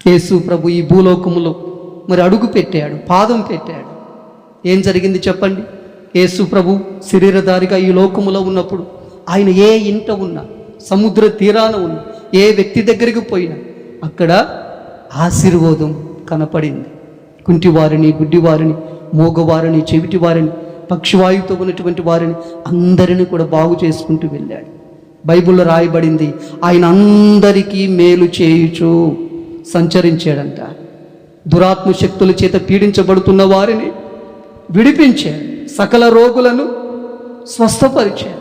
యేసు ప్రభు ఈ భూలోకములో మరి అడుగు పెట్టాడు, పాదం పెట్టాడు. ఏం జరిగింది చెప్పండి? యేసు ప్రభు శరీరధారిగా ఈ లోకములో ఉన్నప్పుడు ఆయన ఏ ఇంట ఉన్నా, సముద్ర తీరాన ఉన్న ఏ వ్యక్తి దగ్గరికి పోయినా అక్కడ ఆశీర్వాదం కనపడింది. కుంటివారిని, గుడ్డివారిని, మోగవారిని, చెవిటివారిని, పక్షవాయువుతో ఉన్నటువంటి వారిని అందరినీ కూడా బాగు చేసుకుంటూ వెళ్ళాడు. బైబిల్లో రాయబడింది, ఆయన అందరికీ మేలు చేయుచు సంచరించాడంట. దురాత్మ శక్తుల చేత పీడించబడుతున్న వారిని విడిపించాడు, సకల రోగులను స్వస్థపరిచాడు.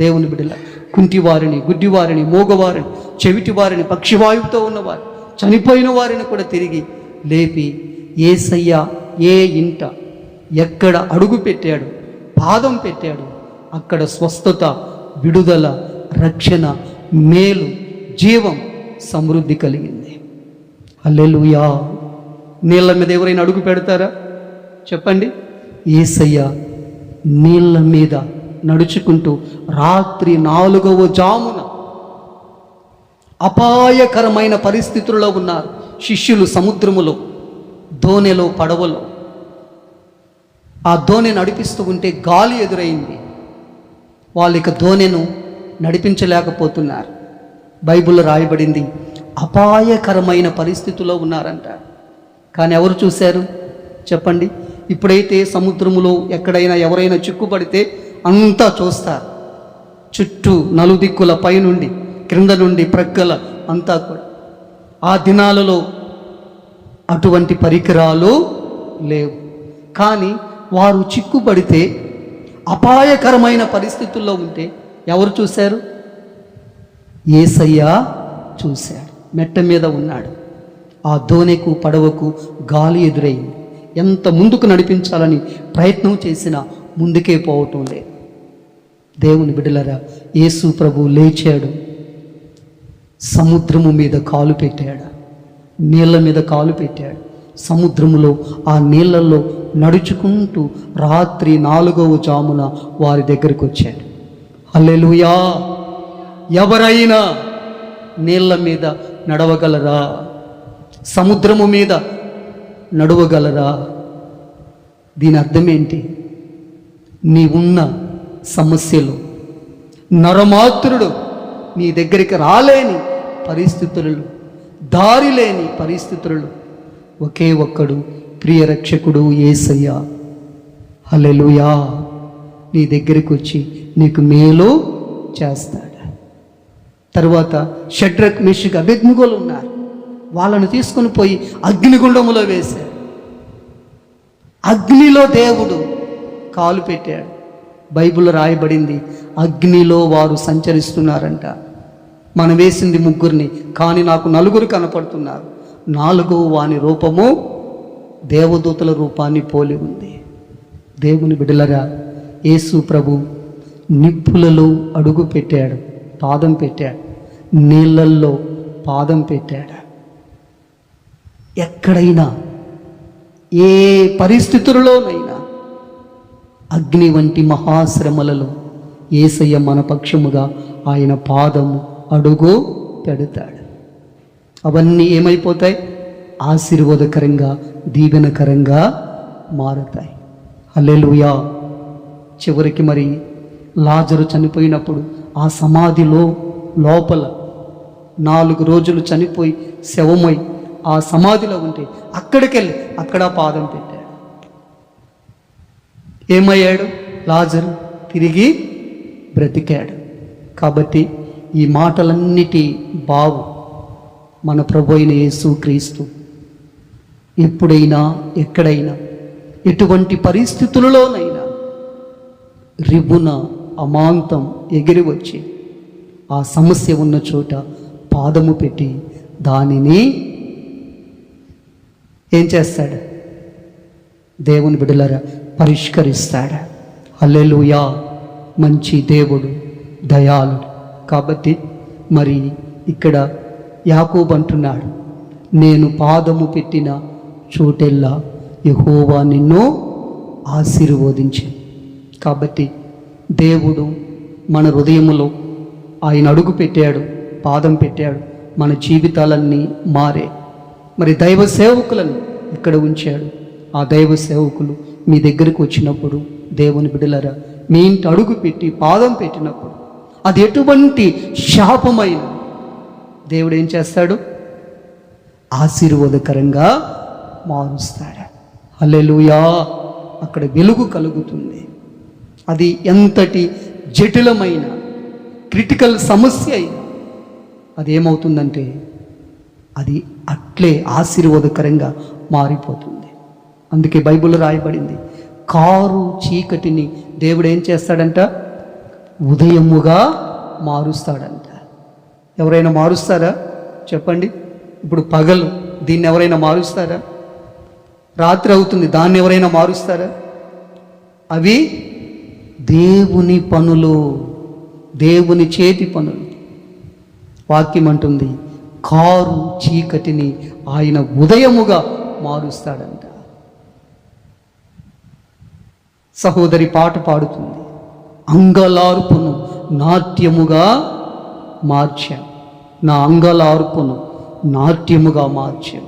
దేవుని బిడ్డల కుంటివారిని, గుడ్డివారిని, మోగవారిని, చెవిటివారిని, పక్షవాయువుతో ఉన్నవారు, చనిపోయిన వారిని కూడా తిరిగి లేపి యేసయ్య ఏ ఇంట ఎక్కడ అడుగు పెట్టాడు, పాదం పెట్టాడు, అక్కడ స్వస్థత, విడుదల, రక్షణ, మేలు, జీవం, సమృద్ధి కలిగింది. హల్లెలూయా. నీళ్ళ మీద ఎవరైనా అడుగు పెడతారా చెప్పండి? యేసయ్య నీళ్ళ మీద నడుచుకుంటూ రాత్రి 4వ జామున అపాయకరమైన పరిస్థితుల్లో ఉన్నారు శిష్యులు. సముద్రములో, దోణిలో, పడవలో ఆ దోణి నడిపిస్తూ ఉంటే గాలి ఎదురైంది. వాళ్ళు ఇక దోణిను నడిపించలేకపోతున్నారు. బైబిల్లో రాయబడింది అపాయకరమైన పరిస్థితుల్లో ఉన్నారంట. కానీ ఎవరు చూశారు చెప్పండి? ఇప్పుడైతే సముద్రములో ఎక్కడైనా ఎవరైనా చిక్కుపడితే అంతా చూస్తారు. చుట్టూ నలుదిక్కుల పైనుండి, క్రింద నుండి, ప్రక్కల అంతా కూడా. ఆ దినాలలో అటువంటి పరికరాలు లేవు. కానీ వారు చిక్కుపడితే, అపాయకరమైన పరిస్థితుల్లో ఉంటే ఎవరు చూశారు? యేసయ్య చూశాడు. మెట్ట మీద ఉన్నాడు. ఆ దోణికు, పడవకు గాలి ఎదురైంది. ఎంత ముందుకు నడిపించాలని ప్రయత్నం చేసినా ముందుకే పోవటం లేదు. దేవుని బిడ్డలారా, యేసు ప్రభు లేచాడు, సముద్రము మీద కాలు పెట్టాడు, నీళ్ళ మీద కాలు పెట్టాడు. సముద్రములో ఆ నీళ్ళల్లో నడుచుకుంటూ రాత్రి 4వ జామున వారి దగ్గరికి వచ్చాడు. హల్లెలూయా. ఎవరైనా నీళ్ళ మీద నడవగలరా? సముద్రము మీద నడవగలరా? దీని అర్థం ఏంటి? నీవున్న సమస్యలు, నరమాత్రుడు నీ దగ్గరికి రాలేని పరిస్థితులలో, దారి లేని పరిస్థితులలో ఒకే ఒక్కడు ప్రియ రక్షకుడు యేసయ్య. హల్లెలూయా. నీ దగ్గరికి వచ్చి నీకు మేలు చేస్తాడు. తరువాత షడ్రక్, మెషక్, అబేద్నెగోలు ఉన్నారు. వాళ్ళను తీసుకొని పోయి అగ్నిగుండములో వేశాడు. అగ్నిలో దేవుడు కాలు పెట్టాడు. బైబిల్లో రాయబడింది అగ్నిలో వారు సంచరిస్తున్నారంట. మనం వేసింది 3, కానీ నాకు 4 కనపడుతున్నారు. 4వ వాని రూపము దేవదూతల రూపాన్ని పోలి ఉంది. దేవుని బిడ్డలరా, యేసు ప్రభు నిప్పులలో అడుగు పెట్టాడు, పాదం పెట్టాడు. నీళ్ళల్లో పాదం పెట్టాడు. ఎక్కడైనా, ఏ పరిస్థితులలోనైనా, అగ్ని వంటి మహాశ్రమలలో యేసయ్య మన పక్షముగా ఆయన పాదము, అడుగు పెడతాడు. అవన్నీ ఏమైపోతాయి? ఆశీర్వాదకరంగా, దీవెనకరంగా మారుతాయి. హల్లెలూయా. చివరికి మరి లాజరు చనిపోయినప్పుడు ఆ సమాధిలో లోపల 4 రోజులు చనిపోయి శవమై ఆ సమాధిలో ఉంటే అక్కడికెళ్ళి అక్కడ పాదం పెట్టాడు. ఏమయ్యాడు? లాజరు తిరిగి బ్రతికాడు. కాబట్టి ఈ మాటలన్నిటి బావు మన ప్రభు అయిన యేసు క్రీస్తు ఎప్పుడైనా, ఎక్కడైనా, ఎటువంటి పరిస్థితులలోనైనా రిబున అమాంతం ఎగిరి వచ్చి ఆ సమస్య ఉన్న చోట పాదము పెట్టి దానిని ఏం చేస్తాడు? దేవుని బిడ్డలారా, పరిష్కరిస్తాడు. హల్లెలూయా. మంచి దేవుడు, దయాళుడు. కాబట్టి మరి ఇక్కడ యాకోబు అంటున్నాడు, నేను పాదము పెట్టిన చోటెల్లా యెహోవా నిన్ను ఆశీర్వదించాను. కాబట్టి దేవుడు మన హృదయములో ఆయన అడుగు పెట్టాడు, పాదం పెట్టాడు. మన జీవితాలన్నీ మారే. మరి దైవ సేవకులను ఇక్కడ ఉంచాడు. ఆ దైవ సేవకులు మీ దగ్గరికి వచ్చినప్పుడు దేవుని బిడ్డలారా, మీ ఇంటి అడుగు పెట్టి పాదం పెట్టినప్పుడు అది ఎటువంటి శాపమైన దేవుడు ఏం చేస్తాడు? ఆశీర్వాదకరంగా మారుస్తాడు. హల్లెలూయా. అక్కడ వెలుగు కలుగుతుంది. అది ఎంతటి జటిలమైన క్రిటికల్ సమస్య అయినా అది ఏమవుతుందంటే అది అట్లే ఆశీర్వాదకరంగా మారిపోతుంది. అందుకే బైబిల్లో రాయబడింది, కారు చీకటిని దేవుడు ఏం చేస్తాడంట? ఉదయముగా మారుస్తాడంట. ఎవరైనా మారుస్తారా చెప్పండి? ఇప్పుడు పగలు దీన్ని ఎవరైనా మారుస్తారా? రాత్రి అవుతుంది, దాన్ని ఎవరైనా మారుస్తారా? అవి దేవుని పనులు, దేవుని చేతి పనులు. వాక్యం అంటుంది, కారు చీకటిని ఆయన ఉదయముగా మారుస్తాడంట. సహోదరి పాట పాడుతుంది, అంగలార్పును నాట్యముగా మార్చాం, నా అంగలార్పును నాట్యముగా మార్చాం.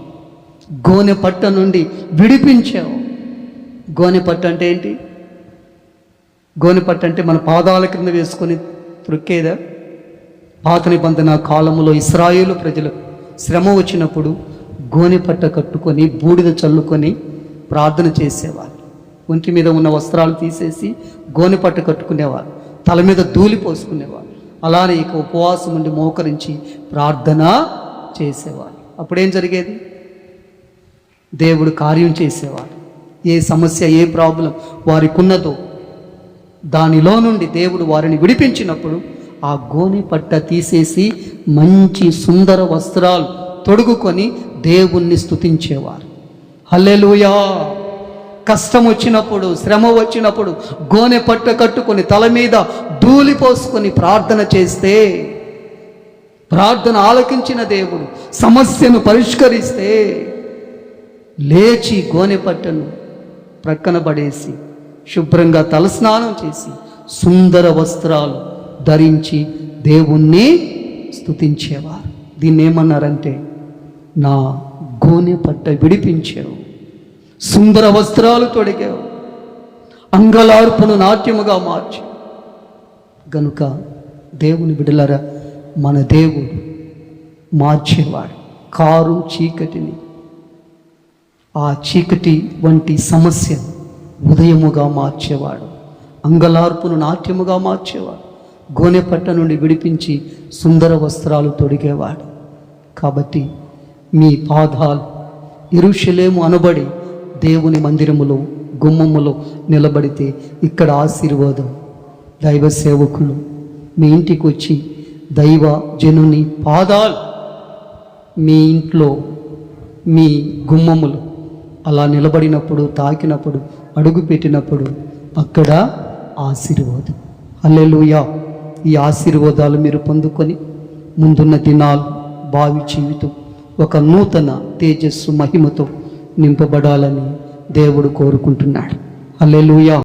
గోనె పట్ట నుండి విడిపించావు. గోనె పట్ట అంటే ఏంటి? గోనె పట్ట అంటే మన పాదాల క్రింద వేసుకొని త్రొక్కేదా? పాత నిబంధన కాలంలో ఇశ్రాయేలు ప్రజలు శ్రమ వచ్చినప్పుడు గోనె పట్ట కట్టుకొని బూడిద చల్లుకొని ప్రార్థన చేసేవారు. ఒంటి మీద ఉన్న వస్త్రాలు తీసేసి గోనె పట్ట కట్టుకునేవారు, తల మీద ధూళి పోసుకునేవారు. అలానే ఇక ఉపవాసం ఉండి మోకరించి ప్రార్థన చేసేవారు. అప్పుడేం జరిగేది? దేవుడు కార్యం చేసేవాడు. ఏ సమస్య, ఏ ప్రాబ్లం వారికి ఉన్నదో దానిలో నుండి దేవుడు వారిని విడిపించినప్పుడు ఆ గోనె పట్ట తీసేసి మంచి సుందర వస్త్రాలు తొడుగుకొని దేవుణ్ణి స్తుతించేవారు. హల్లెలూయా. కష్టం వచ్చినప్పుడు, శ్రమ వచ్చినప్పుడు గోనె పట్ట కట్టుకొని తల మీద ధూళి పోసుకొని ప్రార్థన చేస్తే, ప్రార్థన ఆలకించిన దేవుడు సమస్యను పరిష్కరిస్తే, లేచి గోనె పట్టను ప్రక్కన పడేసి శుభ్రంగా తలస్నానం చేసి సుందర వస్త్రాలు ధరించి దేవుణ్ణి స్తుతించేవారు. దీన్ని ఏమన్నారంటే, నా గోనె పట్ట విడిపించావు, సుందర వస్త్రాలు తొడిగావు, అంగలార్పును నాట్యముగా మార్చావు. గనుక దేవుని బిడ్డలారా, మన దేవుడు మార్చేవాడు కారు చీకటిని, ఆ చీకటి వంటి సమస్య ఉదయముగా మార్చేవాడు, అంగలార్పును నాట్యముగా మార్చేవాడు, గోనె పట్ట నుండి విడిపించి సుందర వస్త్రాలు తొడిగేవాడు. కాబట్టి మీ పాదాలు యెరూషలేము అనబడి దేవుని మందిరములో గుమ్మములో నిలబడితే ఇక్కడ ఆశీర్వాదం. దైవ సేవకులు మీ ఇంటికి వచ్చి దైవ జనుని పాదాలు మీ ఇంట్లో మీ గుమ్మములు అలా నిలబడినప్పుడు, తాకినప్పుడు, అడుగు పెట్టినప్పుడు అక్కడ ఆశీర్వాదం. హల్లెలూయా. ఈ ఆశీర్వాదాలు మీరు పొందుకొని ముందున్న దినాలు, భావి జీవితం ఒక నూతన తేజస్సు మహిమతో నింపబడాలని దేవుడు కోరుకుంటున్నాడు. హల్లెలూయా.